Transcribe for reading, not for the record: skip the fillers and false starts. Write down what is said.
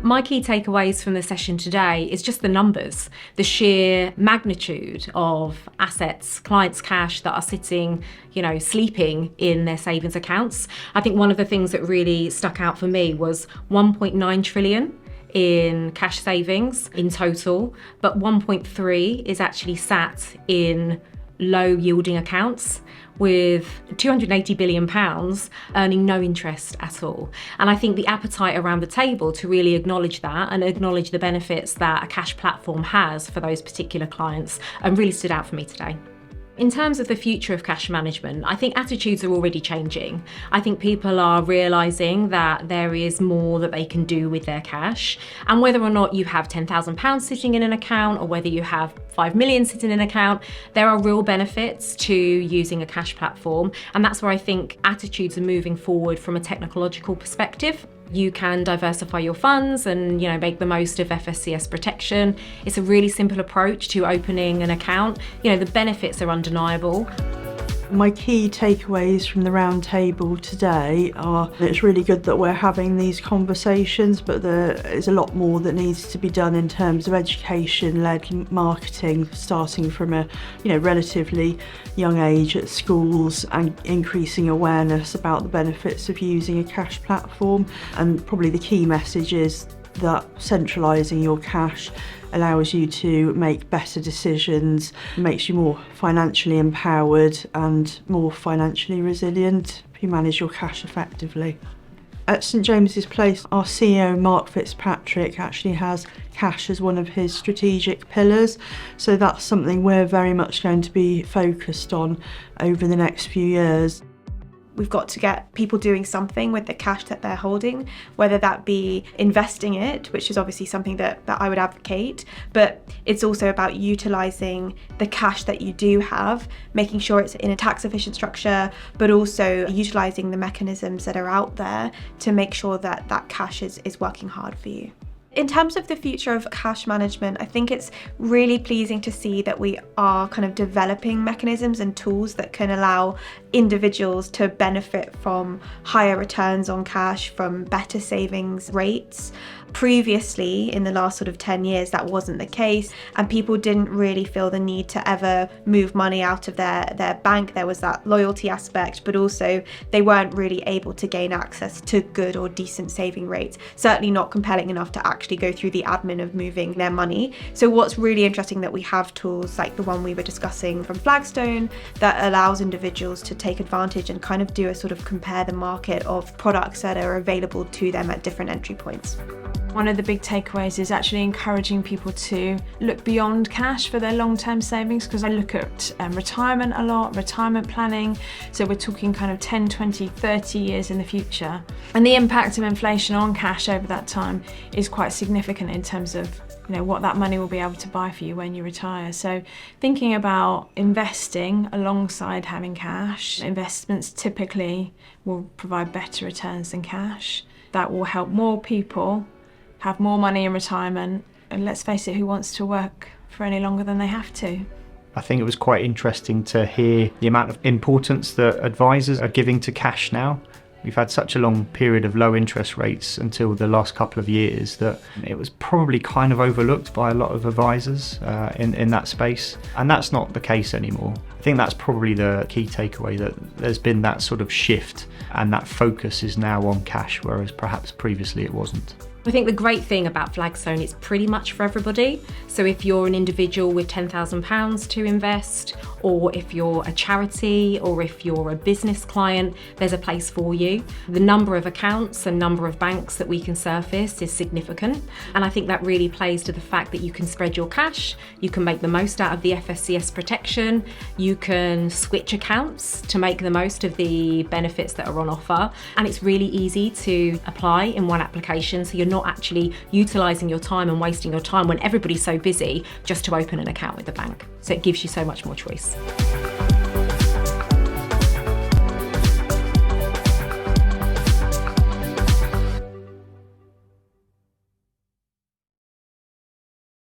My key takeaways from the session today is just the numbers, the sheer magnitude of assets, clients' cash that are sitting, sleeping in their savings accounts. I think one of the things that really stuck out for me was 1.9 trillion in cash savings in total, but 1.3 is actually sat in low yielding accounts, with £280 billion earning no interest at all. And I think the appetite around the table to really acknowledge that and acknowledge the benefits that a cash platform has for those particular clients really stood out for me today. In terms of the future of cash management, I think attitudes are already changing. I think people are realising that there is more that they can do with their cash. And whether or not you have £10,000 sitting in an account or whether you have 5 million sitting in an account, there are real benefits to using a cash platform. And that's where I think attitudes are moving forward from a technological perspective. You can diversify your funds and make the most of FSCS protection. It's a really simple approach to opening an account. The benefits are undeniable. My key takeaways from the round table today are that it's really good that we're having these conversations, but there is a lot more that needs to be done in terms of education-led marketing, starting from a relatively young age at schools and increasing awareness about the benefits of using a cash platform. And probably the key message is that centralising your cash allows you to make better decisions, makes you more financially empowered and more financially resilient if you manage your cash effectively. At St James's Place, our CEO Mark Fitzpatrick actually has cash as one of his strategic pillars, so that's something we're very much going to be focused on over the next few years. We've got to get people doing something with the cash that they're holding, whether that be investing it, which is obviously something that I would advocate, but it's also about utilising the cash that you do have, making sure it's in a tax efficient structure, but also utilising the mechanisms that are out there to make sure that that cash is working hard for you. In terms of the future of cash management, I think it's really pleasing to see that we are kind of developing mechanisms and tools that can allow individuals to benefit from higher returns on cash, from better savings rates. Previously, in the last sort of 10 years, that wasn't the case, and people didn't really feel the need to ever move money out of their bank. There was that loyalty aspect, but also they weren't really able to gain access to good or decent saving rates, certainly not compelling enough to actually go through the admin of moving their money. So what's really interesting that we have tools like the one we were discussing from Flagstone that allows individuals to take advantage and kind of do a sort of compare the market of products that are available to them at different entry points. One of the big takeaways is actually encouraging people to look beyond cash for their long-term savings, because I look at retirement a lot, retirement planning. So we're talking kind of 10, 20, 30 years in the future. And the impact of inflation on cash over that time is quite significant in terms of what that money will be able to buy for you when you retire. So thinking about investing alongside having cash, investments typically will provide better returns than cash. That will help more people have more money in retirement, and let's face it, who wants to work for any longer than they have to? I think it was quite interesting to hear the amount of importance that advisors are giving to cash now. We've had such a long period of low interest rates until the last couple of years that it was probably kind of overlooked by a lot of advisors in that space, and that's not the case anymore. I think that's probably the key takeaway, that there's been that sort of shift and that focus is now on cash, whereas perhaps previously it wasn't. I think the great thing about Flagstone is pretty much for everybody. So if you're an individual with £10,000 to invest, or if you're a charity, or if you're a business client, there's a place for you. The number of accounts and number of banks that we can surface is significant. And I think that really plays to the fact that you can spread your cash, you can make the most out of the FSCS protection, you can switch accounts to make the most of the benefits that are on offer. And it's really easy to apply in one application, so you're not actually utilising your time and wasting your time when everybody's so busy just to open an account with the bank. So it gives you so much more choice.